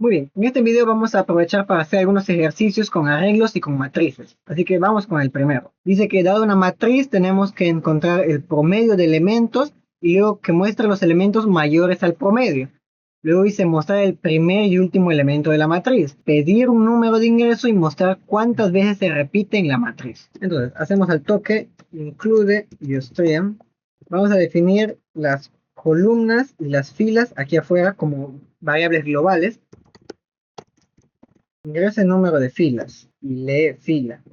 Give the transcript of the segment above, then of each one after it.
Muy bien, en este video vamos a aprovechar para hacer algunos ejercicios con arreglos y con matrices. Así que vamos con el primero. Dice que dado una matriz tenemos que encontrar el promedio de elementos y luego que muestre los elementos mayores al promedio. Luego dice mostrar el primer y último elemento de la matriz, pedir un número de ingreso y mostrar cuántas veces se repite en la matriz. Entonces, hacemos al toque, include UStream. Vamos a definir las columnas y las filas aquí afuera como variables globales. Ingrese número de filas y lee fila.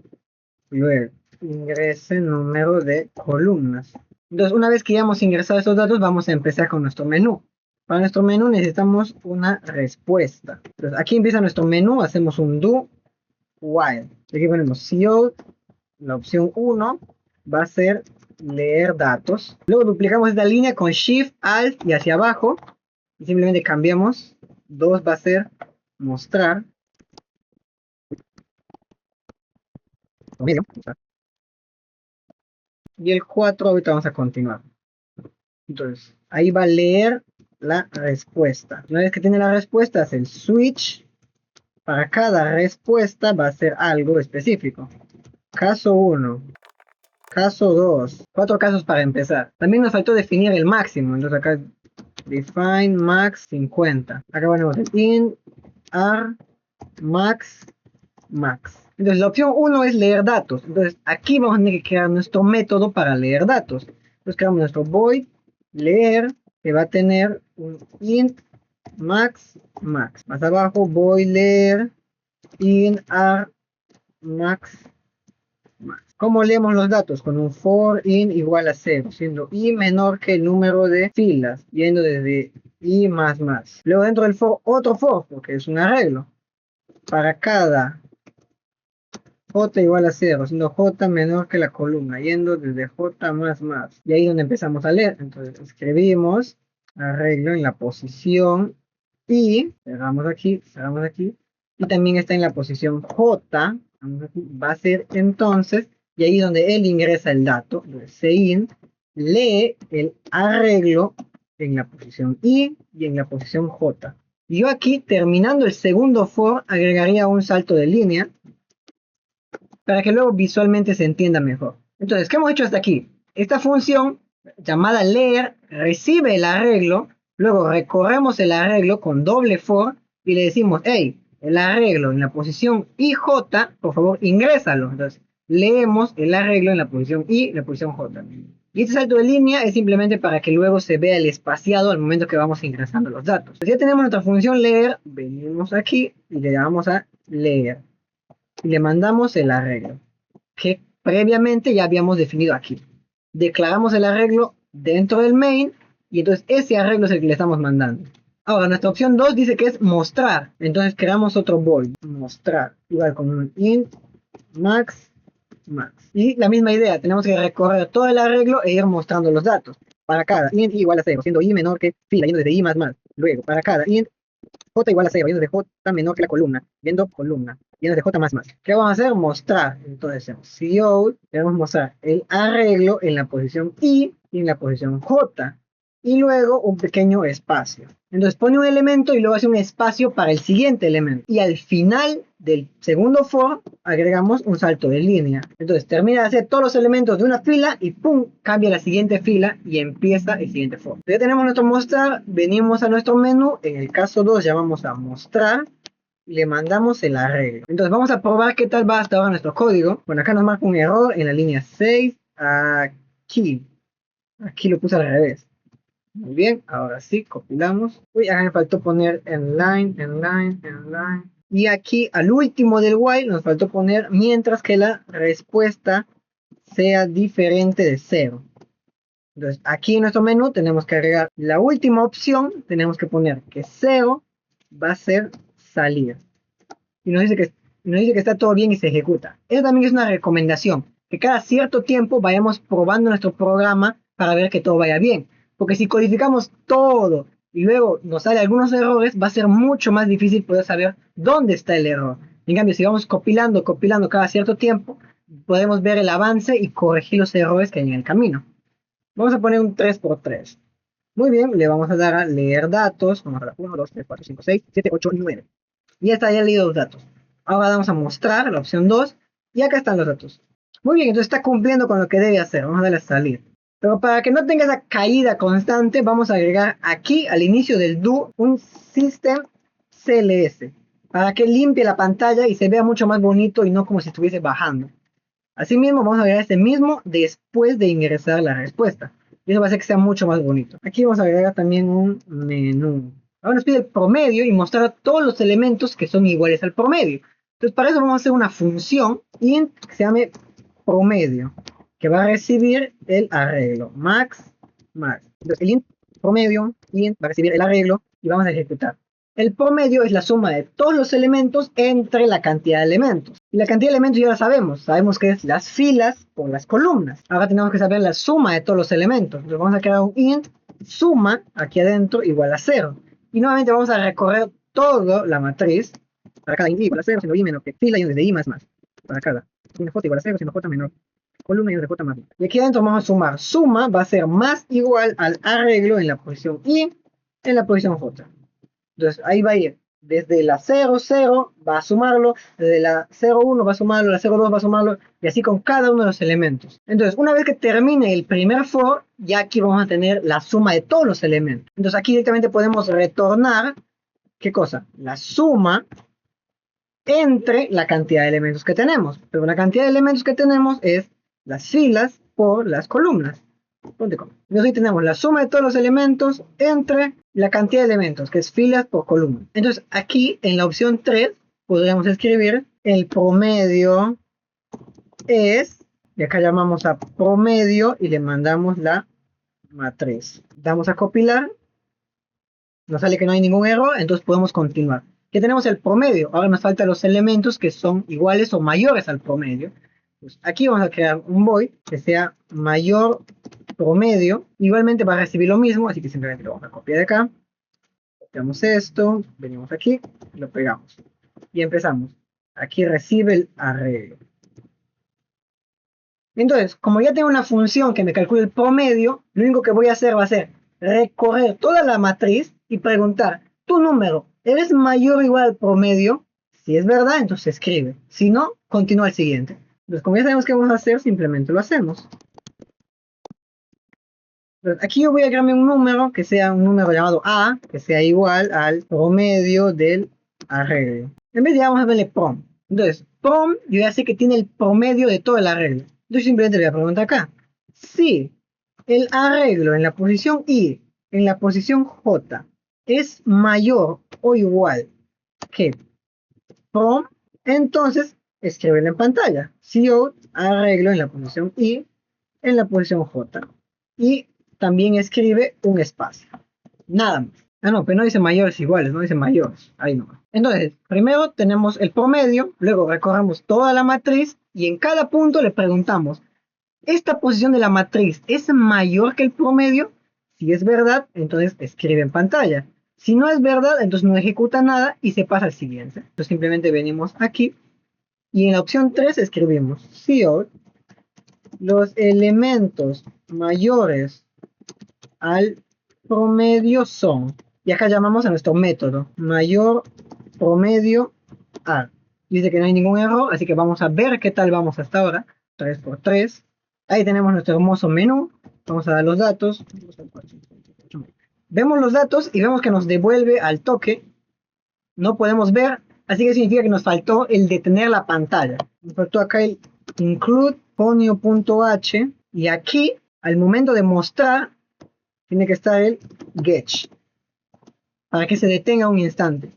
Luego, ingrese número de columnas. Entonces, una vez que ya hemos ingresado estos datos, vamos a empezar con nuestro menú. Para nuestro menú necesitamos una respuesta. Entonces, aquí empieza nuestro menú, hacemos un do while. Aquí ponemos cout, la opción 1 va a ser leer datos. Luego duplicamos esta línea con Shift, Alt y hacia abajo. Y simplemente cambiamos. 2 va a ser mostrar. Medio. Y el 4 ahorita vamos a continuar. Entonces, ahí va a leer la respuesta. Una vez que tiene la respuesta, hace el switch. Para cada respuesta va a ser algo específico. Caso 1. Caso 2. 4 casos para empezar. También nos faltó definir el máximo. Entonces acá define max 50. Acá ponemos el int ar max max. Entonces la opción 1 es leer datos. Entonces aquí vamos a tener que crear nuestro método para leer datos. Entonces creamos nuestro void leer, que va a tener un int max max. Más abajo void leer int ar max max. ¿Cómo leemos los datos? Con un for in igual a 0, siendo i menor que el número de filas, yendo desde i más más. Luego dentro del for, otro for, porque es un arreglo. Para cada j igual a 0, siendo j menor que la columna, yendo desde j más más. Y ahí es donde empezamos a leer. Entonces escribimos arreglo en la posición i, cerramos aquí, y también está en la posición j, va a ser entonces, y ahí es donde él ingresa el dato, sein, lee el arreglo en la posición i y en la posición j. Y yo aquí, terminando el segundo for, agregaría un salto de línea, para que luego visualmente se entienda mejor. Entonces, ¿qué hemos hecho hasta aquí? Esta función llamada leer recibe el arreglo, luego recorremos el arreglo con doble for y le decimos, hey, el arreglo en la posición IJ, por favor, ingrésalo. Entonces, leemos el arreglo en la posición I y la posición J. Y este salto de línea es simplemente para que luego se vea el espaciado al momento que vamos ingresando los datos. Entonces, ya tenemos nuestra función leer, venimos aquí y le damos a leer. Y le mandamos el arreglo que previamente ya habíamos definido aquí. Declaramos el arreglo dentro del main y entonces ese arreglo es el que le estamos mandando. Ahora nuestra opción 2 dice que es mostrar, entonces creamos otro void, mostrar, igual con un int max max. Y la misma idea, tenemos que recorrer todo el arreglo e ir mostrando los datos. Para cada int igual a 0, siendo i menor que fila, yendo desde i más más. Luego, para cada int j igual a 0, yendo de j menor que la columna, viendo columna, yendo de j más más. ¿Qué vamos a hacer? Mostrar. Entonces, cout, queremos mostrar el arreglo en la posición i y en la posición j. Y luego un pequeño espacio. Entonces pone un elemento y luego hace un espacio para el siguiente elemento. Y al final del segundo for agregamos un salto de línea. Entonces termina de hacer todos los elementos de una fila y ¡pum! Cambia la siguiente fila y empieza el siguiente for. Ya tenemos nuestro mostrar, venimos a nuestro menú. En el caso 2 ya vamos a mostrar. Y le mandamos el arreglo. Entonces vamos a probar qué tal va hasta ahora nuestro código. Bueno, acá nos marca un error en la línea 6. Aquí lo puse al revés. Muy bien, ahora sí, compilamos. Uy, acá me faltó poner en line. Y aquí al último del while nos faltó poner mientras que la respuesta sea diferente de 0. Entonces aquí en nuestro menú tenemos que agregar la última opción. Tenemos que poner que 0 va a ser salir. Y nos dice que está todo bien y se ejecuta. Eso también es una recomendación. Que cada cierto tiempo vayamos probando nuestro programa para ver que todo vaya bien. Porque si codificamos todo y luego nos sale algunos errores, va a ser mucho más difícil poder saber dónde está el error. En cambio, si vamos compilando cada cierto tiempo, podemos ver el avance y corregir los errores que hay en el camino. Vamos a poner un 3×3. Muy bien, le vamos a dar a leer datos. Vamos a dar 1, 2, 3, 4, 5, 6, 7, 8 y 9. Y ya está, ya he leído los datos. Ahora vamos a mostrar la opción 2 y acá están los datos. Muy bien, entonces está cumpliendo con lo que debe hacer. Vamos a darle a salir. Pero para que no tenga esa caída constante, vamos a agregar aquí al inicio del do un system CLS para que limpie la pantalla y se vea mucho más bonito y no como si estuviese bajando. Asimismo, vamos a agregar este mismo después de ingresar la respuesta. Y eso va a hacer que sea mucho más bonito. Aquí vamos a agregar también un menú. Ahora nos pide el promedio y mostrar todos los elementos que son iguales al promedio. Entonces, para eso vamos a hacer una función int que se llame promedio, que va a recibir el arreglo. Max. Entonces, el int promedio, int va a recibir el arreglo y vamos a ejecutar. El promedio es la suma de todos los elementos entre la cantidad de elementos. Y la cantidad de elementos ya la sabemos. Sabemos que es las filas por las columnas. Ahora tenemos que saber la suma de todos los elementos. Entonces vamos a crear un int suma aquí adentro igual a 0. Y nuevamente vamos a recorrer toda la matriz. Para cada int igual a 0, siendo i menor que fila y desde i más. Para cada siendo j igual a 0, siendo j menor columna y de j más. Y aquí adentro vamos a sumar. Suma va a ser más igual al arreglo en la posición i en la posición j. Entonces ahí va a ir desde la 0, 0 va a sumarlo, desde la 0, 1 va a sumarlo, la 0, 2 va a sumarlo, y así con cada uno de los elementos. Entonces, una vez que termine el primer for, ya aquí vamos a tener la suma de todos los elementos. Entonces aquí directamente podemos retornar, ¿qué cosa? La suma entre la cantidad de elementos que tenemos. Pero la cantidad de elementos que tenemos es las filas por las columnas. Entonces ahí tenemos la suma de todos los elementos entre la cantidad de elementos, que es filas por columna. Entonces aquí en la opción 3 podríamos escribir el promedio es, y acá llamamos a promedio y le mandamos la matriz. Damos a compilar, nos sale que no hay ningún error, entonces podemos continuar. Ya tenemos el promedio, ahora nos faltan los elementos que son iguales o mayores al promedio. Pues aquí vamos a crear un void que sea mayor promedio, igualmente va a recibir lo mismo, así que simplemente lo vamos a copiar de acá, copiamos esto, venimos aquí, lo pegamos y empezamos. Aquí recibe el arreglo. Entonces, como ya tengo una función que me calcula el promedio, lo único que voy a hacer va a ser recorrer toda la matriz y preguntar, ¿tu número es mayor o igual al promedio? Si es verdad, entonces escribe. Si no, continúa al siguiente. Entonces, como ya sabemos qué vamos a hacer, simplemente lo hacemos. Entonces, aquí yo voy a crearme un número que sea un número llamado A, que sea igual al promedio del arreglo. En vez de vamos a darle prom. Entonces, prom, yo ya sé que tiene el promedio de todo el arreglo. Entonces simplemente le voy a preguntar acá. Si el arreglo en la posición I, en la posición J, es mayor o igual que prom, entonces escríbelo en pantalla. Cout arreglo en la posición I, en la posición J. Y también escribe un espacio. Nada más. Ah, no, pero no dice mayores iguales, no dice mayores. Ahí no. Entonces, primero tenemos el promedio, luego recorremos toda la matriz y en cada punto le preguntamos, ¿esta posición de la matriz es mayor que el promedio? Si es verdad, entonces escribe en pantalla. Si no es verdad, entonces no ejecuta nada y se pasa al siguiente. Entonces simplemente venimos aquí y en la opción 3 escribimos cout los elementos mayores al promedio son, y acá llamamos a nuestro método, mayor promedio A. Dice que no hay ningún error, así que vamos a ver qué tal vamos hasta ahora. 3 por 3. Ahí tenemos nuestro hermoso menú. Vamos a dar los datos. Vemos los datos y vemos que nos devuelve al toque. No podemos ver, así que significa que nos faltó el detener la pantalla. Nos faltó acá el include ponio.h y aquí, al momento de mostrar, tiene que estar el getch para que se detenga un instante.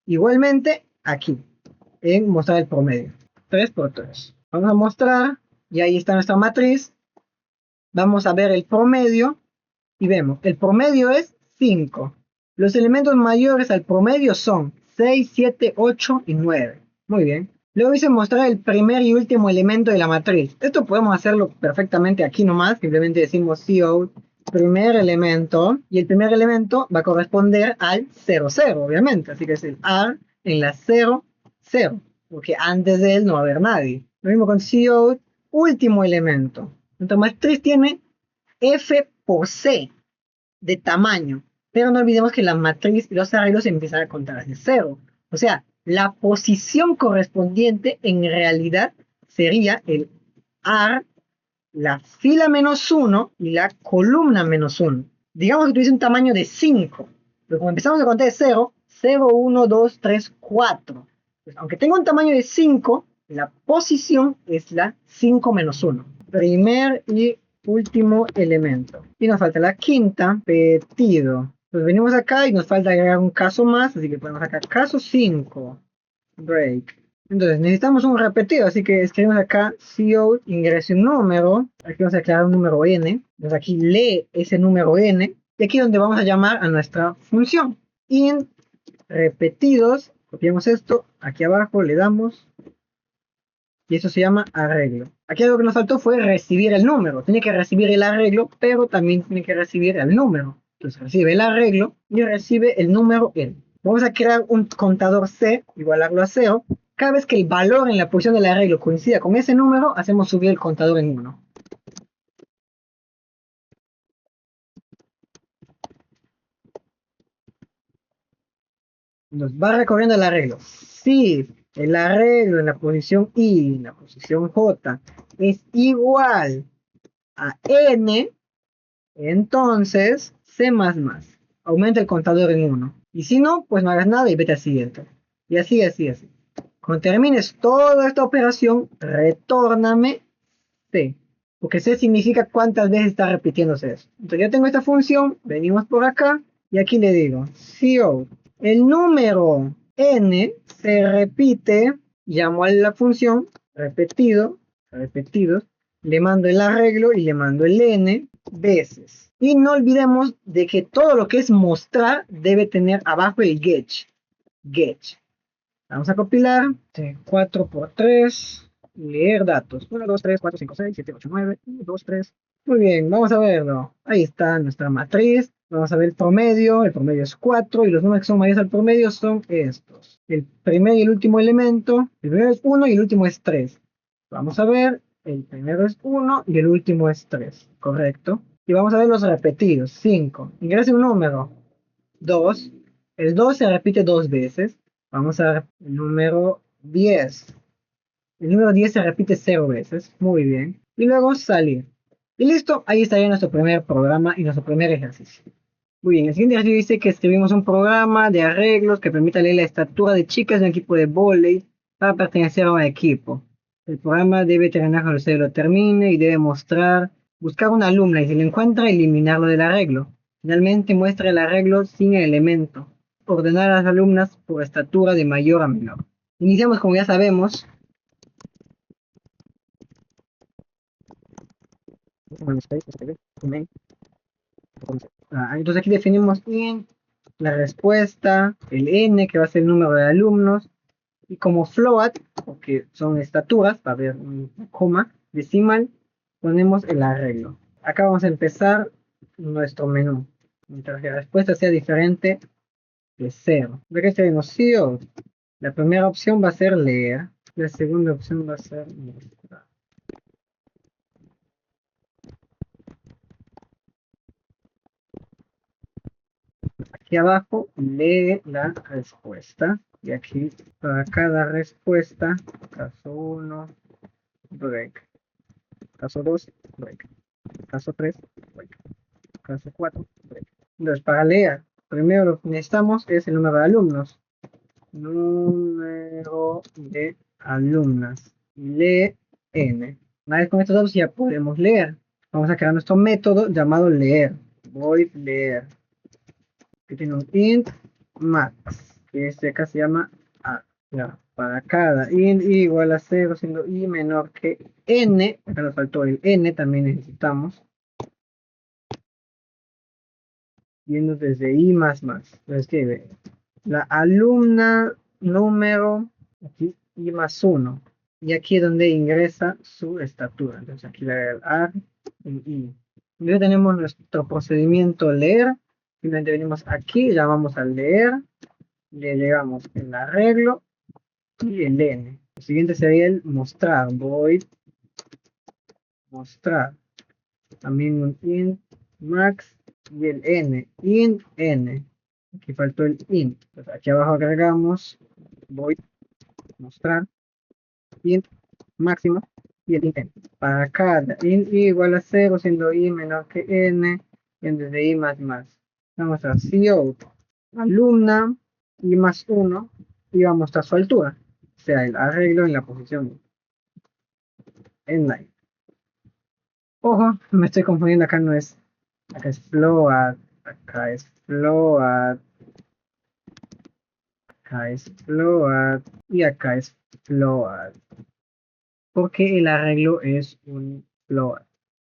Igualmente aquí, en mostrar el promedio. 3 por 3. Vamos a mostrar, y ahí está nuestra matriz. Vamos a ver el promedio, y vemos, el promedio es 5. Los elementos mayores al promedio son 6, 7, 8 y 9. Muy bien. Luego hice mostrar el primer y último elemento de la matriz. Esto podemos hacerlo perfectamente aquí nomás. Simplemente decimos cout primer elemento, y el primer elemento va a corresponder al 0, 0, obviamente. Así que es el R en la 0, 0, porque antes de él no va a haber nadie. Lo mismo con cout último elemento. Nuestra matriz tiene F por C. de tamaño. Pero no olvidemos que la matriz y los arreglos empiezan a contar desde cero. O sea, la posición correspondiente en realidad sería el AR, la fila -1 y la columna -1. Digamos que tuviese un tamaño de 5. Pero como empezamos a contar de 0, 0, 1, 2, 3, 4. Pues aunque tenga un tamaño de 5, la posición es la 5 menos 1. Primer y último elemento. Y nos falta la quinta, repetido. Pues venimos acá y nos falta agregar un caso más, así que ponemos acá caso 5, break. Entonces necesitamos un repetido, así que escribimos acá CO, ingrese un número, aquí vamos a declarar un número n, entonces aquí lee ese número n, y aquí es donde vamos a llamar a nuestra función. Int repetidos, copiamos esto, aquí abajo le damos, y eso se llama arreglo. Aquí algo que nos faltó fue recibir el número. Tiene que recibir el arreglo, pero también tiene que recibir el número. Entonces recibe el arreglo y recibe el número N. Vamos a crear un contador C, igualarlo a 0. Cada vez que el valor en la posición del arreglo coincida con ese número, hacemos subir el contador en 1. Nos va recorriendo el arreglo. Si el arreglo en la posición I, en la posición J, es igual a N, entonces C++. Aumenta el contador en 1. Y si no, pues no hagas nada y vete al siguiente. Y así, así, así. Cuando termines toda esta operación, retórname C. Porque C significa cuántas veces está repitiéndose eso. Entonces ya tengo esta función, venimos por acá y aquí le digo CO. El número N se repite, llamo a la función repetido, repetidos, le mando el arreglo y le mando el N veces. Y no olvidemos de que todo lo que es mostrar debe tener abajo el get. Get. Vamos a compilar. 4 por 3. Leer datos. 1, 2, 3, 4, 5, 6, 7, 8, 9. 1, 2, 3. Muy bien, vamos a verlo. Ahí está nuestra matriz. Vamos a ver el promedio. El promedio es 4 y los números que son mayores al promedio son estos. El primer y el último elemento. El primero es 1 y el último es 3. Vamos a ver. El primero es 1 y el último es 3. Correcto. Y vamos a ver los repetidos. 5. Ingrese un número. 2. El 2 se repite 2 veces. Vamos a ver el número 10. El número 10 se repite 0 veces. Muy bien. Y luego salir. Y listo. Ahí estaría nuestro primer programa y nuestro primer ejercicio. Muy bien. El siguiente ejercicio dice que escribimos un programa de arreglos que permita leer la estatura de chicas de un equipo de vóley para pertenecer a un equipo. El programa debe terminar cuando usted lo termine y debe buscar una alumna y si lo encuentra, eliminarlo del arreglo. Finalmente muestra el arreglo sin el elemento. Ordenar a las alumnas por estatura de mayor a menor. Iniciamos, como ya sabemos. Entonces aquí definimos int, la respuesta, el n, que va a ser el número de alumnos, y como float, porque son estaturas, va a haber un coma decimal, ponemos el arreglo. Acá vamos a empezar nuestro menú. Mientras la respuesta sea diferente de 0. ¿De tenemos sí o? La primera opción va a ser leer. La segunda opción va a ser mostrar. Aquí abajo lee la respuesta. Y aquí para cada respuesta, caso 1, break. Caso 2, break. Caso 3, break. Caso 4, break. Entonces, para leer, primero lo que necesitamos es el número de alumnos. Número de alumnas. Lee n. Una vez con estos datos ya podemos leer. Vamos a crear nuestro método llamado leer. Void leer. Que tiene un int max. Que este acá se llama a. Ya, para cada int igual a 0, siendo i menor que n. Acá nos faltó el n, también necesitamos. Yendo desde i más más. Lo escribe la alumna número, aquí i más 1. Y aquí es donde ingresa su estatura. Entonces aquí le da el ar en i. Ya tenemos nuestro procedimiento leer. Simplemente venimos aquí, llamamos al leer. Le llegamos el arreglo y el n. El siguiente sería el mostrar. Void mostrar. También un int max y el n, int n. Aquí faltó el int. Entonces, aquí abajo agregamos void mostrar int máximo y el int n. Para cada int i igual a 0, siendo i menor que n, y en vez de i más más. Vamos a cout alumna i más 1 y va a mostrar su altura, o sea, el arreglo en la posición en line. Ojo, me estoy confundiendo, acá no es, acá es float, acá es float, acá es float y acá es float, porque el arreglo es un float.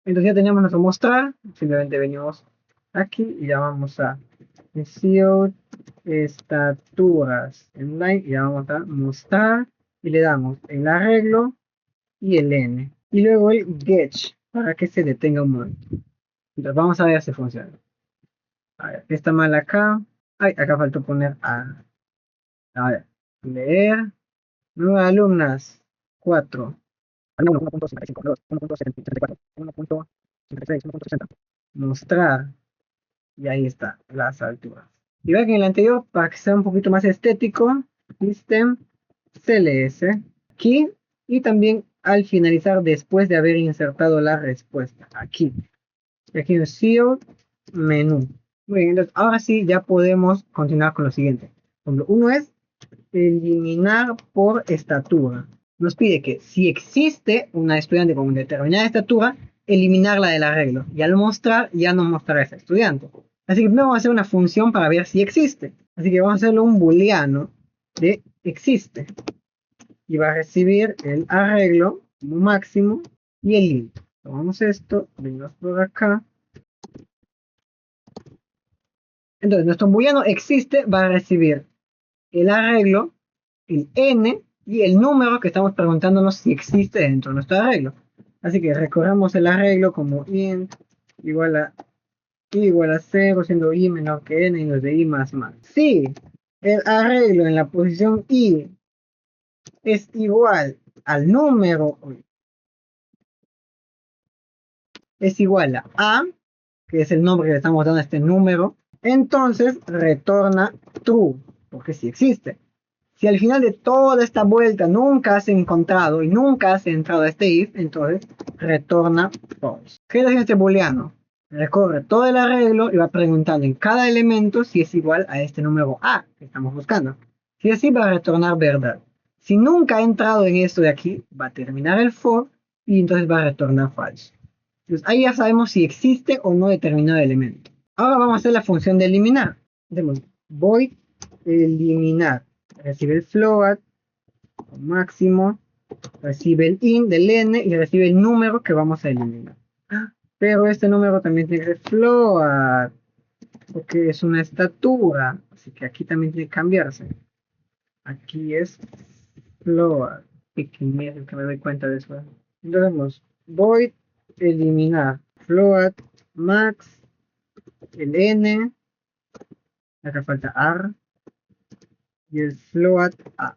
Entonces ya teníamos nuestro mostrar, simplemente venimos aquí y ya vamos a cout estaturas en line y ya vamos a mostrar y le damos el arreglo y el n y luego el get para que se detenga un momento. Entonces vamos a ver si funciona. A ver, está mal acá. Ay, acá faltó poner a ver, leer. Nuevas alumnas. 4. Alumno 1.55, 1.74, 1.56, 1.60. Mostrar. Y ahí está, las alturas. Y vean que en el anterior, para que sea un poquito más estético, System CLS aquí. Y también al finalizar, después de haber insertado la respuesta. Aquí. Y aquí en Field Menú. Muy bien, entonces ahora sí ya podemos continuar con lo siguiente. Uno es eliminar por estatura. Nos pide que si existe una estudiante con determinada estatura, eliminarla del arreglo. Y al mostrar, ya no mostrará a esa estudiante. Así que primero vamos a hacer una función para ver si existe. Así que vamos a hacerle un booleano de existe. Y va a recibir el arreglo como máximo y el int. Tomamos esto, venimos por acá. Entonces, nuestro booleano existe va a recibir el arreglo, el n y el número que estamos preguntándonos si existe dentro de nuestro arreglo. Así que recorremos el arreglo como int igual a i igual a 0, siendo i menor que n y los de i más más. Si el arreglo en la posición i es igual al número, es igual a, que es el nombre que le estamos dando a este número, entonces retorna true, porque sí existe. Si al final de toda esta vuelta nunca has encontrado y nunca has entrado a este if, entonces retorna false. ¿Qué hace este booleano? Recorre todo el arreglo y va preguntando en cada elemento si es igual a este número A que estamos buscando. Si así va a retornar verdad. Si nunca ha entrado en esto de aquí, va a terminar el for y entonces va a retornar falso. Entonces ahí ya sabemos si existe o no determinado elemento. Ahora vamos a hacer la función de eliminar. Hacemos void eliminar. Recibe el float máximo, recibe el int del n y recibe el número que vamos a eliminar. Pero este número también tiene que ser float, porque es una estatura, así que aquí también tiene que cambiarse. Aquí es float, pequeñez, que me doy cuenta de eso. Entonces vamos, void eliminar float max, el n, acá falta ar, y el float a.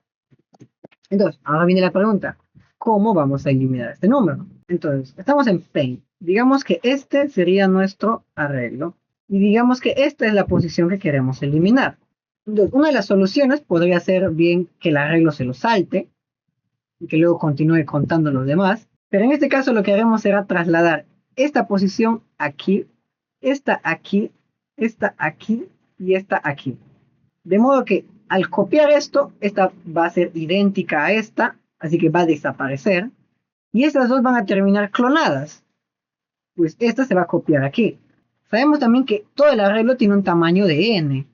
Entonces, ahora viene la pregunta, ¿cómo vamos a eliminar este número? Entonces, estamos en Paint. Digamos que este sería nuestro arreglo. Y digamos que esta es la posición que queremos eliminar. Entonces, una de las soluciones podría ser bien que el arreglo se lo salte y que luego continúe contando los demás. Pero en este caso lo que haremos será trasladar esta posición aquí, esta aquí, esta aquí y esta aquí. De modo que al copiar esto, esta va a ser idéntica a esta, así que va a desaparecer. Y estas dos van a terminar clonadas. Pues esta se va a copiar aquí. Sabemos también que todo el arreglo tiene un tamaño de n.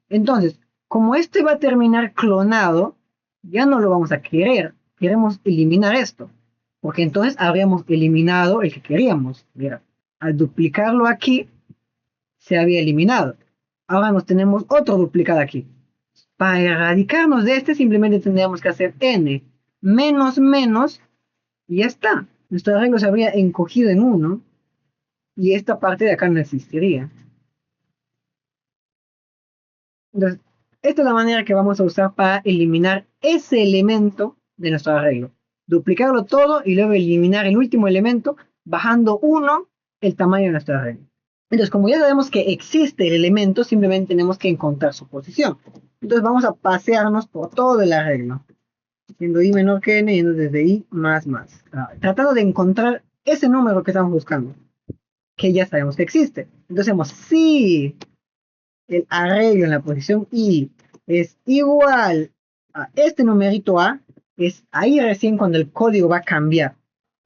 Entonces, como este va a terminar clonado, ya no lo vamos a querer. Queremos eliminar esto. Porque entonces habríamos eliminado el que queríamos. Mira, al duplicarlo aquí, se había eliminado. Ahora nos tenemos otro duplicado aquí. Para erradicarnos de este simplemente tendríamos que hacer n menos menos y ya está. Nuestro arreglo se habría encogido en 1 y esta parte de acá no existiría. Entonces, esta es la manera que vamos a usar para eliminar ese elemento de nuestro arreglo. Duplicarlo todo y luego eliminar el último elemento bajando 1 el tamaño de nuestro arreglo. Entonces, como ya sabemos que existe el elemento, simplemente tenemos que encontrar su posición. Entonces vamos a pasearnos por todo el arreglo, siendo i menor que n, yendo desde i más más, tratando de encontrar ese número que estamos buscando, que ya sabemos que existe. Entonces hacemos si el arreglo en la posición i es igual a este numerito a, es ahí recién cuando el código va a cambiar.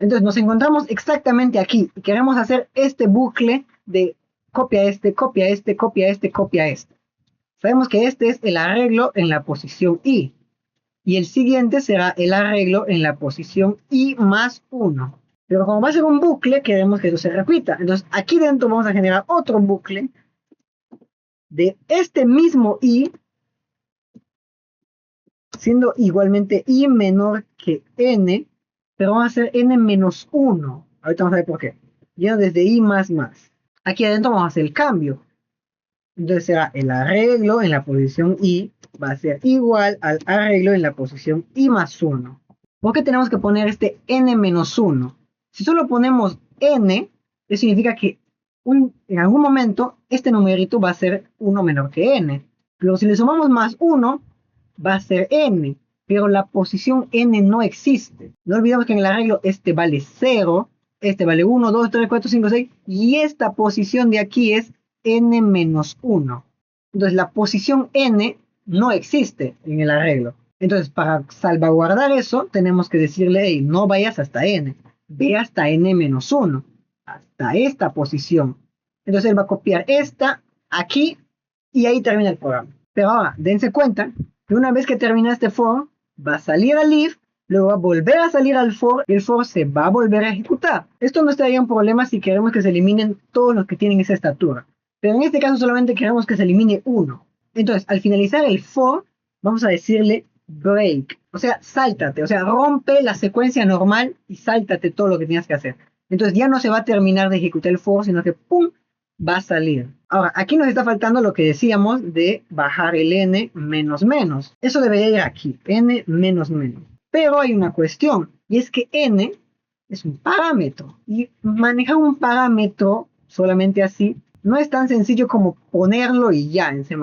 Entonces nos encontramos exactamente aquí y queremos hacer este bucle de copia este, copia este, copia este, copia este. Sabemos que este es el arreglo en la posición i y el siguiente será el arreglo en la posición i más 1. Pero como va a ser un bucle, queremos que eso se repita. Entonces aquí dentro vamos a generar otro bucle de este mismo i, siendo igualmente i menor que n, pero vamos a hacer n menos 1. Ahorita vamos a ver por qué. Ya desde i más más. Aquí adentro vamos a hacer el cambio. Entonces será el arreglo en la posición i va a ser igual al arreglo en la posición i más 1. ¿Por qué tenemos que poner este n menos 1? Si solo ponemos n, eso significa que en algún momento este numerito va a ser 1 menor que n. Pero si le sumamos más 1, va a ser n. Pero la posición n no existe. No olvidemos que en el arreglo este vale 0, este vale 1, 2, 3, 4, 5, 6. Y esta posición de aquí es n menos 1. Entonces la posición n no existe en el arreglo. Entonces para salvaguardar eso tenemos que decirle, hey, no vayas hasta n, ve hasta n menos 1, hasta esta posición. Entonces él va a copiar esta aquí y ahí termina el programa. Pero ahora, dense cuenta que una vez que termina este for, va a salir al if, luego va a volver a salir al for y el for se va a volver a ejecutar. Esto no estaría un problema si queremos que se eliminen todos los que tienen esa estatura. Pero en este caso solamente queremos que se elimine uno. Entonces, al finalizar el for, vamos a decirle break. O sea, sáltate. O sea, rompe la secuencia normal y sáltate todo lo que tienes que hacer. Entonces ya no se va a terminar de ejecutar el for, sino que ¡pum! Va a salir. Ahora, aquí nos está faltando lo que decíamos de bajar el n menos menos. Eso debería ir aquí, n menos menos. Pero hay una cuestión, y es que n es un parámetro. Y manejar un parámetro solamente así no es tan sencillo como ponerlo y ya en C++.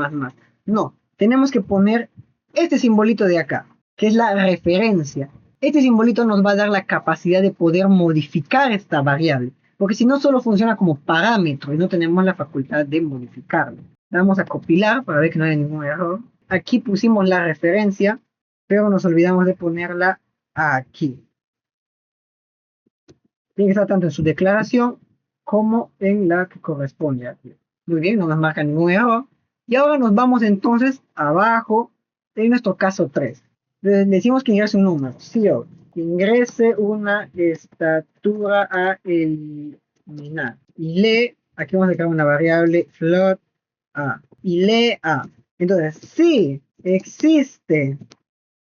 No, tenemos que poner este simbolito de acá, que es la referencia. Este simbolito nos va a dar la capacidad de poder modificar esta variable. Porque si no, solo funciona como parámetro y no tenemos la facultad de modificarlo. Vamos a compilar para ver que no haya ningún error. Aquí pusimos la referencia, pero nos olvidamos de ponerla aquí. Tiene que estar tanto en su declaración como en la que corresponde aquí. Muy bien, no nos marca ningún error. Y ahora nos vamos entonces abajo en nuestro caso 3. Le decimos que ingrese un número, CO, ingrese una estatura a eliminar. Y lee, aquí vamos a dejar una variable float a. Y lee a. Entonces, si existe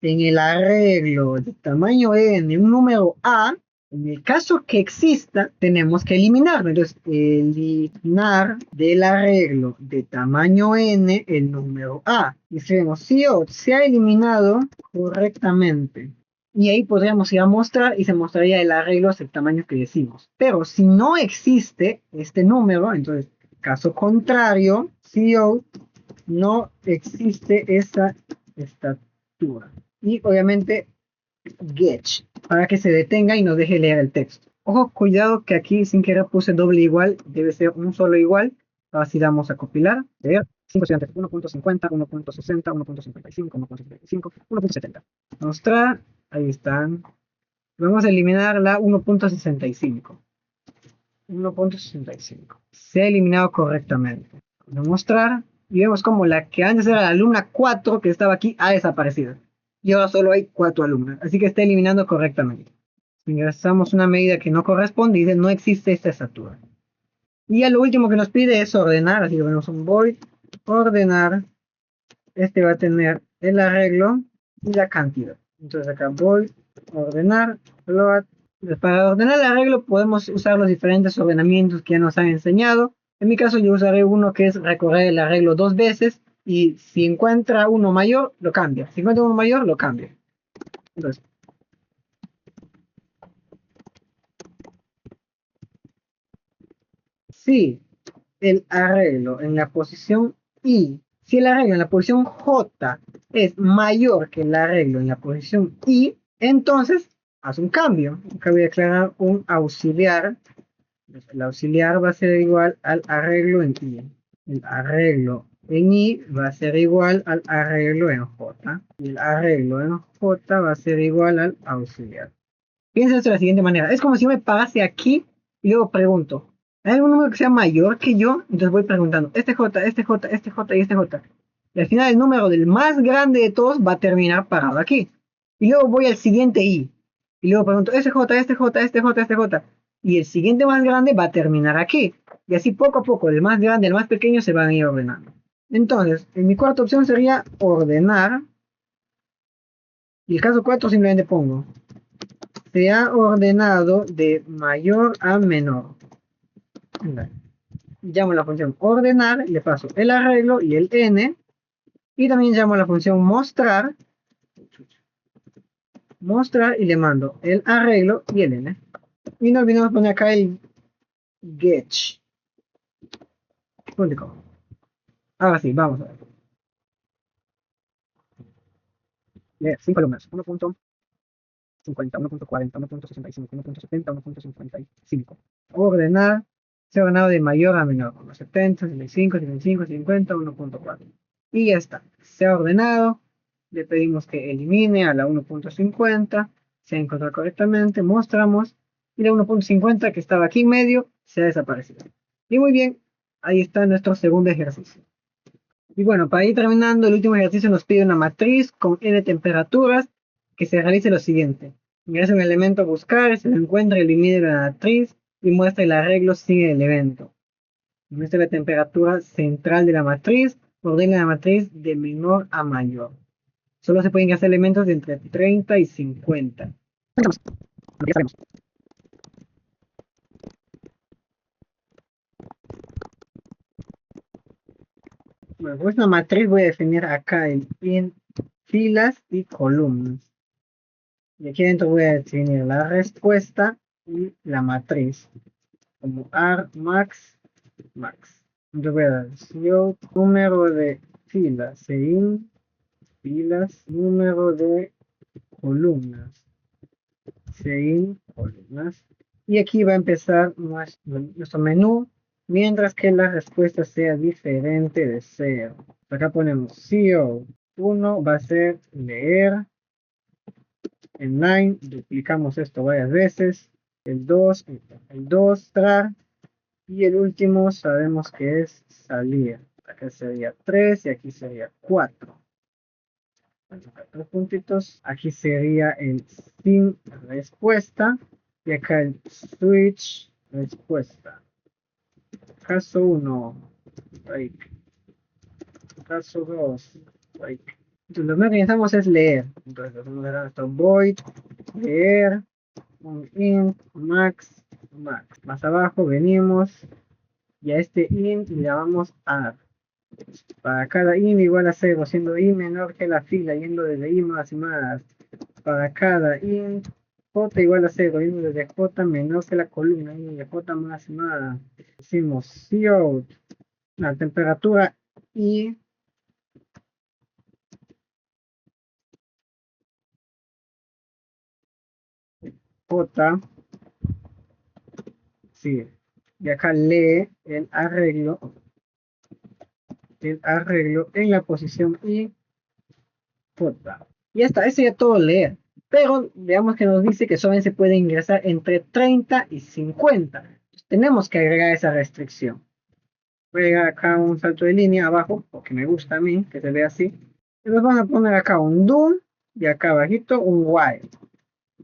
en el arreglo de tamaño n un número a, en el caso que exista, tenemos que eliminarlo. Entonces, eliminar del arreglo de tamaño n el número a. Y escribimos si o se ha eliminado correctamente. Y ahí podríamos ir a mostrar y se mostraría el arreglo hasta el tamaño que decimos. Pero si no existe este número, entonces, caso contrario, CO no existe esa estatura. Y obviamente get para que se detenga y nos deje leer el texto. Ojo, cuidado que aquí sin querer puse doble igual, debe ser un solo igual. Así vamos a compilar. Leer 5 estudiantes, 1.50, 1.60, 1.55, 1.75, 1.70. Mostrar, ahí están. Vamos a eliminar la 1.65. 1.65. Se ha eliminado correctamente. Vamos a mostrar y vemos como la que antes era la alumna 4 que estaba aquí ha desaparecido. Y ahora solo hay 4 alumnas. Así que está eliminando correctamente. Ingresamos una medida que no corresponde y dice no existe esta estatura. Y ya lo último que nos pide es ordenar. Así que ponemos un void ordenar. Este va a tener el arreglo y la cantidad. Entonces acá void ordenar float. Para ordenar el arreglo podemos usar los diferentes ordenamientos que ya nos han enseñado. En mi caso yo usaré uno que es recorrer el arreglo 2 veces y si encuentra uno mayor, lo cambia. Si encuentra uno mayor, lo cambia. Entonces, si el arreglo en la posición I, si el arreglo en la posición J es mayor que el arreglo en la posición I, entonces haz un cambio. Acá voy a declarar un auxiliar. El auxiliar va a ser igual al arreglo en I. El arreglo en I va a ser igual al arreglo en J. Y el arreglo en J va a ser igual al auxiliar. Piensa esto de la siguiente manera. Es como si yo me parase aquí y luego pregunto, ¿hay algún número que sea mayor que yo? Entonces voy preguntando, este J, este J, este J y este J. Y al final el número del más grande de todos va a terminar parado aquí. Y luego voy al siguiente I. Y luego pregunto, este J, este J, este J, este J. Y el siguiente más grande va a terminar aquí. Y así poco a poco, del más grande al más pequeño se van a ir ordenando. Entonces, en mi cuarta opción sería ordenar. Y el caso 4 simplemente pongo se ha ordenado de mayor a menor. Llamo la función ordenar, le paso el arreglo y el n, y también llamo la función mostrar, y le mando el arreglo y el n. Y no olvidemos poner acá el getch. Ahora sí, vamos a ver. Leer 5 columnas, 1.50, 1.40, 1.65, 1.70, 1.55. Ordenar, se ha ordenado de mayor a menor, 70, 75, 75, 50, 1.4. Y ya está, se ha ordenado. Le pedimos que elimine a la 1.50, se ha encontrado correctamente, mostramos, y la 1.50 que estaba aquí en medio se ha desaparecido. Y muy bien, ahí está nuestro segundo ejercicio. Y bueno, para ir terminando, el último ejercicio nos pide una matriz con n temperaturas que se realice lo siguiente. Ingresa un elemento a buscar, se lo encuentra, elimine la matriz y muestra el arreglo sin el evento. Muestra la temperatura central de la matriz, ordena la matriz de menor a mayor. Solo se pueden hacer elementos de entre 30 y 50. Bueno, pues una matriz voy a definir acá en filas y columnas. Y aquí dentro voy a definir la respuesta y la matriz como argmax max. Entonces voy a dar número de filas in filas, número de columnas in columnas. Y aquí va a empezar nuestro menú, mientras que la respuesta sea diferente de 0. Acá ponemos CO. 1 va a ser leer. En line duplicamos esto varias veces. El 2 trar. Y el último sabemos que es salir. Acá sería 3 y aquí sería 4. 3 puntitos. Aquí sería el sin respuesta. Y acá el switch respuesta. Caso 1, break. Caso 2, break. Entonces lo primero que necesitamos es leer. Entonces vamos a dar esto void, leer, un int, max. Más abajo venimos y a este int le llamamos add. Para cada int igual a 0, siendo i menor que la fila, yendo desde i más y más. Para cada int j igual a 0, yendo desde j menor que la columna, yendo de j más y más. Decimos cout, la temperatura y j, sí, y acá lee el arreglo en la posición y j. Y ya está, eso ya todo leer. Pero veamos que nos dice que solamente se puede ingresar entre 30 y 50. Entonces, tenemos que agregar esa restricción. Voy a agregar acá un salto de línea abajo, porque me gusta a mí que se vea así. Y nos vamos a poner acá un do y acá abajito un while.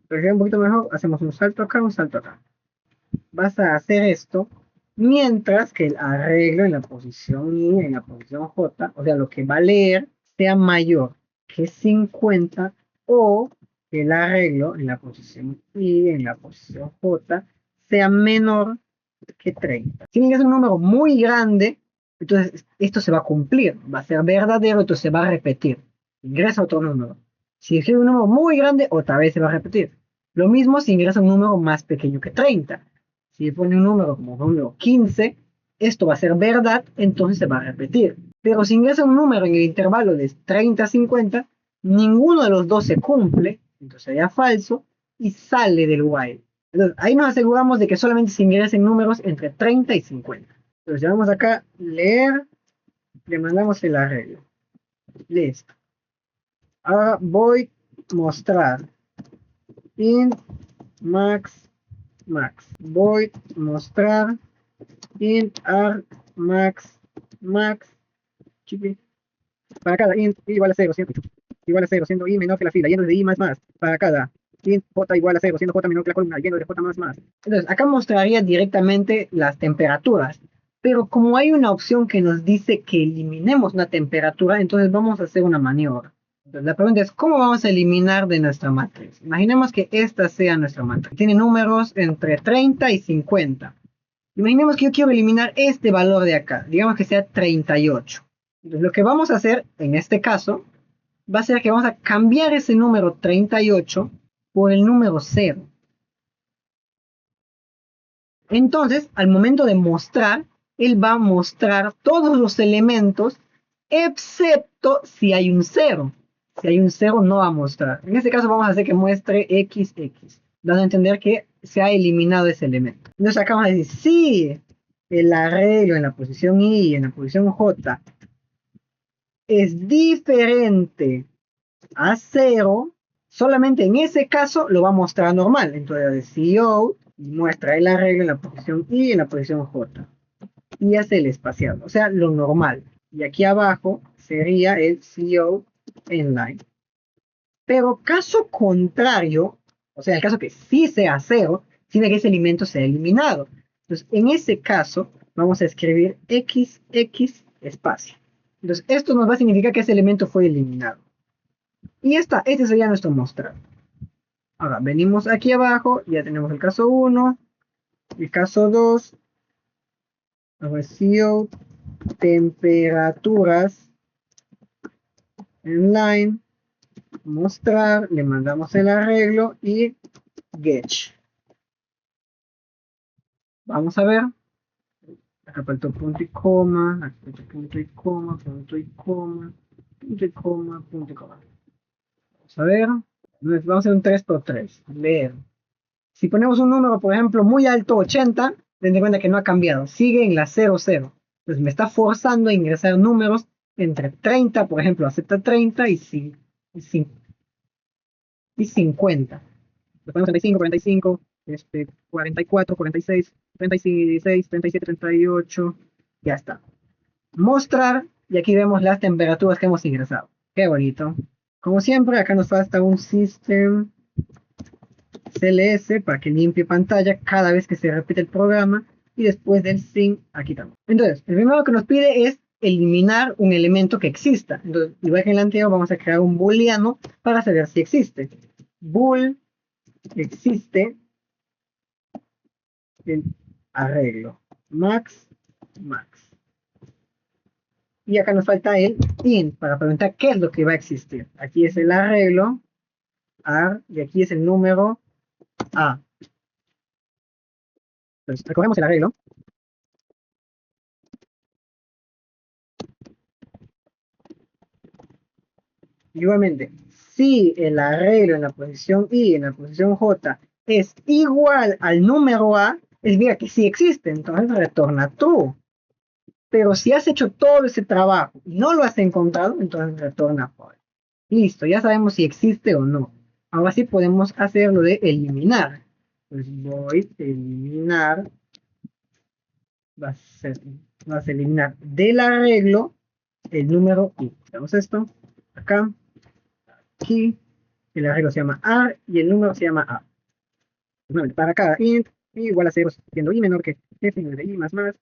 Para que sea un poquito mejor, hacemos un salto acá, un salto acá. Vas a hacer esto mientras que el arreglo en la posición I, en la posición J, o sea, lo que va a leer, sea mayor que 50 o que el arreglo en la posición I, en la posición J, sea menor que 30. Si es un número muy grande, entonces esto se va a cumplir, va a ser verdadero, entonces se va a repetir. Ingresa otro número. Si es un número muy grande, otra vez se va a repetir. Lo mismo si ingresa un número más pequeño que 30. Si pone un número como por ejemplo 15, esto va a ser verdad, entonces se va a repetir. Pero si ingresa un número en el intervalo de 30 a 50, ninguno de los dos se cumple, entonces sería falso y sale del while. Entonces, ahí nos aseguramos de que solamente se ingresen números entre 30 y 50. Entonces, llamamos acá leer, le mandamos el arreglo. Listo. Ahora voy a mostrar int max max. Voy a mostrar int arg max max. Chiqui. Para cada int i igual a 0, igual a 0, siendo i menor que la fila, yendo de i más más. Para cada int j igual a 0, siendo j menor que la columna, yendo de j más más. Entonces, acá mostraría directamente las temperaturas. Pero como hay una opción que nos dice que eliminemos una temperatura, entonces vamos a hacer una maniobra. Entonces, la pregunta es, ¿cómo vamos a eliminar de nuestra matriz? Imaginemos que esta sea nuestra matriz. Tiene números entre 30 y 50. Imaginemos que yo quiero eliminar este valor de acá. Digamos que sea 38. Entonces, lo que vamos a hacer en este caso va a ser que vamos a cambiar ese número 38 por el número 0. Entonces, al momento de mostrar, él va a mostrar todos los elementos, excepto si hay un 0. Si hay un 0, no va a mostrar. En este caso, vamos a hacer que muestre XX, dando a entender que se ha eliminado ese elemento. Entonces, acá vamos a decir, si el arreglo en la posición I y en la posición J es diferente a 0, solamente en ese caso lo va a mostrar normal. Entonces, CO muestra el arreglo en la posición I y en la posición J. Y hace el espaciado, o sea, lo normal. Y aquí abajo sería el CO inline. Pero caso contrario, o sea, el caso que sí sea 0, significa que ese elemento sea eliminado. Entonces, en ese caso, vamos a escribir XX espacio. Entonces, esto nos va a significar que ese elemento fue eliminado. Y ya está, este sería nuestro mostrar. Ahora, venimos aquí abajo, ya tenemos el caso 1, el caso 2, ahora CO, temperaturas, inline, mostrar, le mandamos el arreglo y get. Vamos a ver, acá faltó punto y coma, acá faltó punto y coma, punto y coma, punto y coma, punto y coma. Vamos a ver, vamos a hacer un 3×3, leer. Si ponemos un número, por ejemplo, muy alto, 80, ten en cuenta que no ha cambiado, sigue en la 00. Entonces me está forzando a ingresar números entre 30, por ejemplo, acepta 30 y 50. Le ponemos 35, 45, 44, 46, 36, 37, 38, ya está. Mostrar, y aquí vemos las temperaturas que hemos ingresado. Qué bonito. Como siempre, acá nos falta un system CLS para que limpie pantalla cada vez que se repite el programa y después del sin aquí también. Entonces, el primero que nos pide es eliminar un elemento que exista. Entonces, igual que en el anterior, vamos a crear un booleano para saber si existe. Bool existe el arreglo max max. Y acá nos falta el int para preguntar qué es lo que va a existir. Aquí es el arreglo ar y aquí es el número a. Entonces, recogemos el arreglo. Igualmente, si el arreglo en la posición I y en la posición J es igual al número A, significa que sí existe, entonces retorna true. Pero si has hecho todo ese trabajo y no lo has encontrado, entonces retorna false. Listo, ya sabemos si existe o no. Ahora sí podemos hacerlo de eliminar. Pues voy a eliminar, vas a eliminar del arreglo el número I. Hacemos esto, acá, aquí, el arreglo se llama A y el número se llama A. Nuevamente, para cada int i igual a 0, siendo i menor que f de i más más,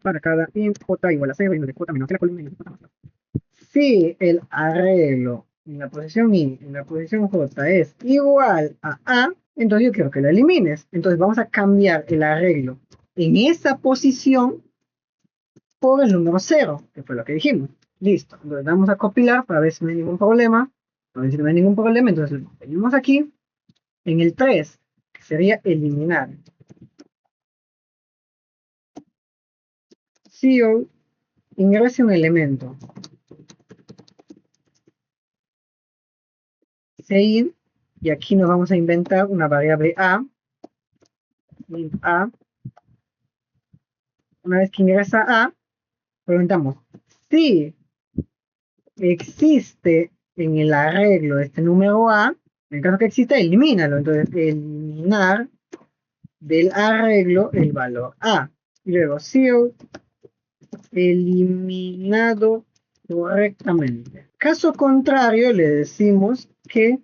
para cada int j igual a 0, y de j menor que la columna y de j más más. Si el arreglo en la posición i, en la posición j es igual a, entonces yo quiero que lo elimines. Entonces vamos a cambiar el arreglo en esa posición por el número 0, que fue lo que dijimos. Listo, entonces vamos a compilar para ver si no hay ningún problema. Para ver si no hay ningún problema, entonces venimos aquí, en el 3, que sería eliminar. CO ingrese un elemento. Sein, y aquí nos vamos a inventar una variable a, int a. Una vez que ingresa a, preguntamos si existe en el arreglo este número a. En el caso que exista, elimínalo. Entonces, eliminar del arreglo el valor a. Y luego, CO eliminado correctamente. Caso contrario, le decimos que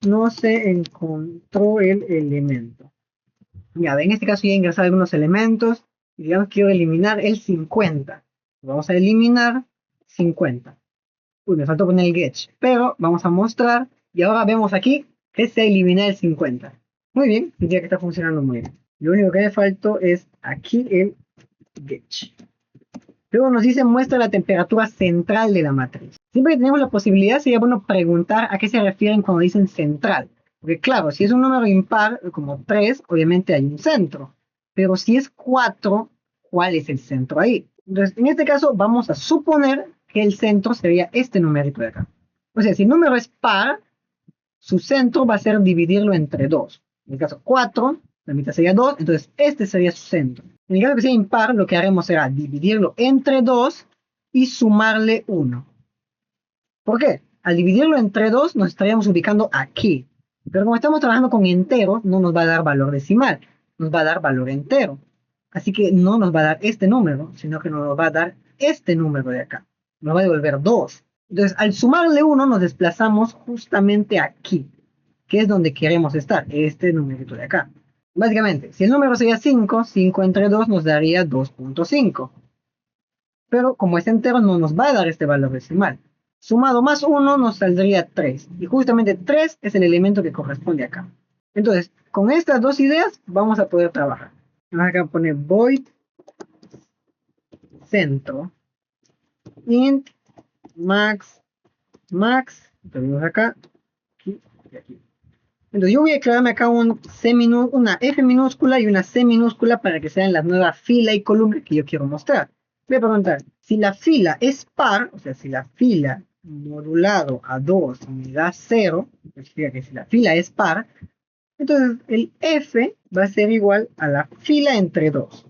no se encontró el elemento. Ya, en este caso ya ingresar algunos elementos. Y digamos que quiero eliminar el 50. Vamos a eliminar 50. Uy, me faltó poner el get. Pero vamos a mostrar. Y ahora vemos aquí que se elimina el 50. Muy bien, diría que está funcionando muy bien. Lo único que me faltó es aquí el get. Luego nos dice muestra la temperatura central de la matriz. Siempre que tenemos la posibilidad sería bueno preguntar a qué se refieren cuando dicen central. Porque claro, si es un número impar, como 3, obviamente hay un centro. Pero si es 4, ¿cuál es el centro ahí? Entonces, en este caso vamos a suponer que el centro sería este numerito de acá. O sea, si el número es par, su centro va a ser dividirlo entre 2. En el caso 4, la mitad sería 2, entonces este sería su centro. En el caso que sea impar, lo que haremos será dividirlo entre 2 y sumarle 1. ¿Por qué? Al dividirlo entre 2 nos estaríamos ubicando aquí. Pero como estamos trabajando con enteros, no nos va a dar valor decimal, nos va a dar valor entero. Así que no nos va a dar este número, sino que nos va a dar este número de acá. Nos va a devolver 2. Entonces, al sumarle 1, nos desplazamos justamente aquí, que es donde queremos estar, este numerito de acá. Básicamente, si el número sería 5, 5 entre 2 nos daría 2.5. Pero como es entero, no nos va a dar este valor decimal. Sumado más 1 nos saldría 3. Y justamente 3 es el elemento que corresponde acá. Entonces, con estas dos ideas vamos a poder trabajar. Vamos acá a poner void centro int max tenemos acá, aquí y aquí. Entonces yo voy a declararme acá una F minúscula y una C minúscula para que sean las nuevas fila y columna que yo quiero mostrar. Voy a preguntar, si la fila es par, o sea, si la fila modulado a 2 me da 0, significa que si la fila es par, entonces el F va a ser igual a la fila entre 2.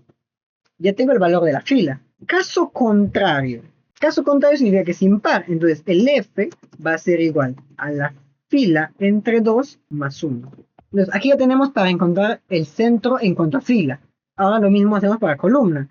Ya tengo el valor de la fila. Caso contrario significa que es impar, entonces el F va a ser igual a la fila entre 2 más 1. Entonces aquí ya tenemos para encontrar el centro en cuanto a fila. Ahora lo mismo hacemos para columna.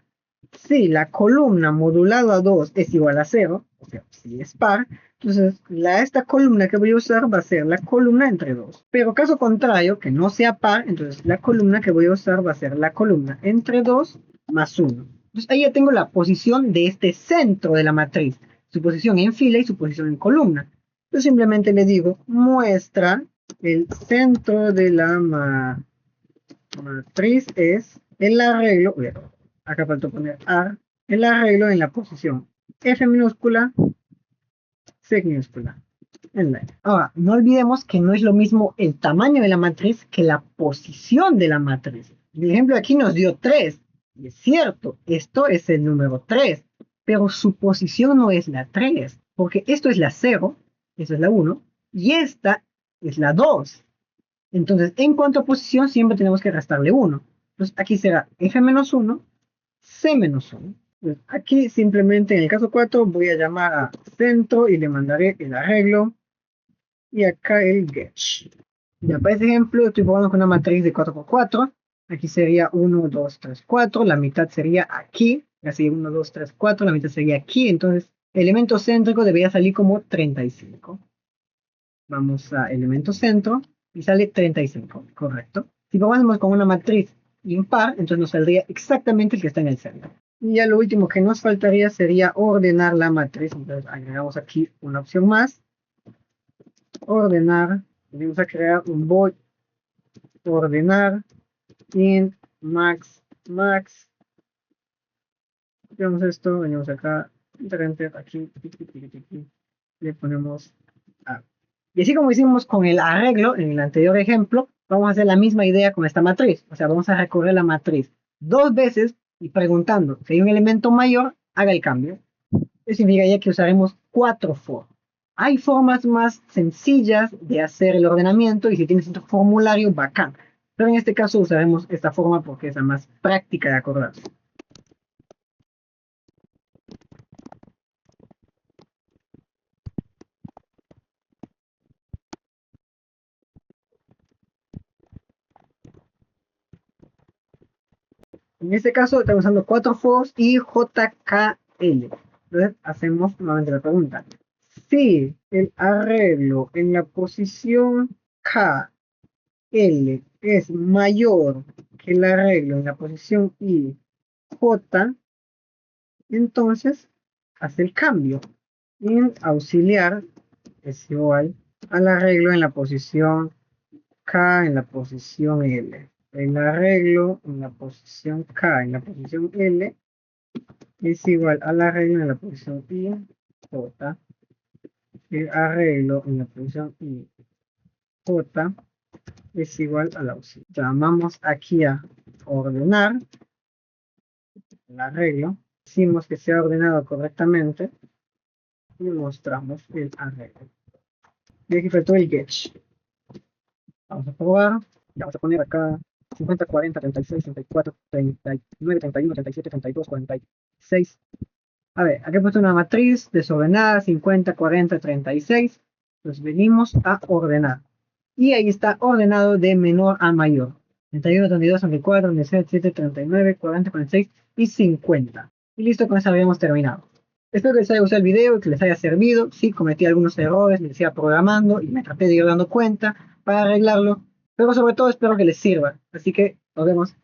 Si la columna modulado a 2 es igual a 0, o sea, si es par, entonces esta columna que voy a usar va a ser la columna entre 2. Pero caso contrario, que no sea par, entonces la columna que voy a usar va a ser la columna entre 2 más 1. Entonces ahí ya tengo la posición de este centro de la matriz, su posición en fila y su posición en columna. Yo simplemente le digo, muestra el centro de la matriz es el arreglo, acá faltó poner AR, el arreglo en la posición F minúscula, C minúscula. Ahora, no olvidemos que no es lo mismo el tamaño de la matriz que la posición de la matriz. El ejemplo aquí nos dio 3. Y es cierto, esto es el número 3. Pero su posición no es la 3. Porque esto es la 0, esto es la 1. Y esta es la 2. Entonces, en cuanto a posición, siempre tenemos que restarle 1. Entonces, aquí será F menos 1, C menos 1. Entonces, aquí simplemente en el caso 4 voy a llamar a centro y le mandaré el arreglo. Y acá el get. Ya, para este ejemplo estoy probando con una matriz de 4×4. Aquí sería 1, 2, 3, 4. La mitad sería aquí. Así 1, 2, 3, 4. La mitad sería aquí. Entonces, elemento céntrico debería salir como 35. Vamos a elemento centro. Y sale 35. Correcto. Si probamos con una matriz impar, entonces nos saldría exactamente el que está en el centro. Y ya lo último que nos faltaría sería ordenar la matriz. Entonces agregamos aquí una opción más. Ordenar, venimos a crear un void ordenar int max tenemos esto, venimos acá aquí le ponemos A. Y así como hicimos con el arreglo en el anterior ejemplo, vamos a hacer la misma idea con esta matriz. O sea, vamos a recorrer la matriz 2 veces y preguntando si hay un elemento mayor, haga el cambio. Eso significaría que usaremos 4 for. Hay formas más sencillas de hacer el ordenamiento y si tienes otro formulario, bacán. Pero en este caso usaremos esta forma porque es la más práctica de acordarse. En este caso estamos usando 4 fors y JKL. Entonces hacemos nuevamente la pregunta. Si el arreglo en la posición KL es mayor que el arreglo en la posición IJ, entonces hace el cambio. En auxiliar es igual al arreglo en la posición K en la posición L. El arreglo en la posición K en la posición L es igual al arreglo en la posición I, J. El arreglo en la posición I, J es igual al auxiliar. Llamamos aquí a ordenar el arreglo. Decimos que se ha ordenado correctamente y mostramos el arreglo. Y aquí faltó el get. Vamos a probar. Vamos a poner acá 50, 40, 36, 34, 39, 31, 37, 32, 46. A ver, aquí he puesto una matriz desordenada, 50, 40, 36. Entonces venimos a ordenar. Y ahí está ordenado de menor a mayor. 31, 32, 34, 37, 39, 40, 46 y 50. Y listo, con eso habíamos terminado. Espero que les haya gustado el video y que les haya servido. Sí, cometí algunos errores, me decía programando y me traté de ir dando cuenta para arreglarlo. Pero sobre todo espero que les sirva. Así que nos vemos.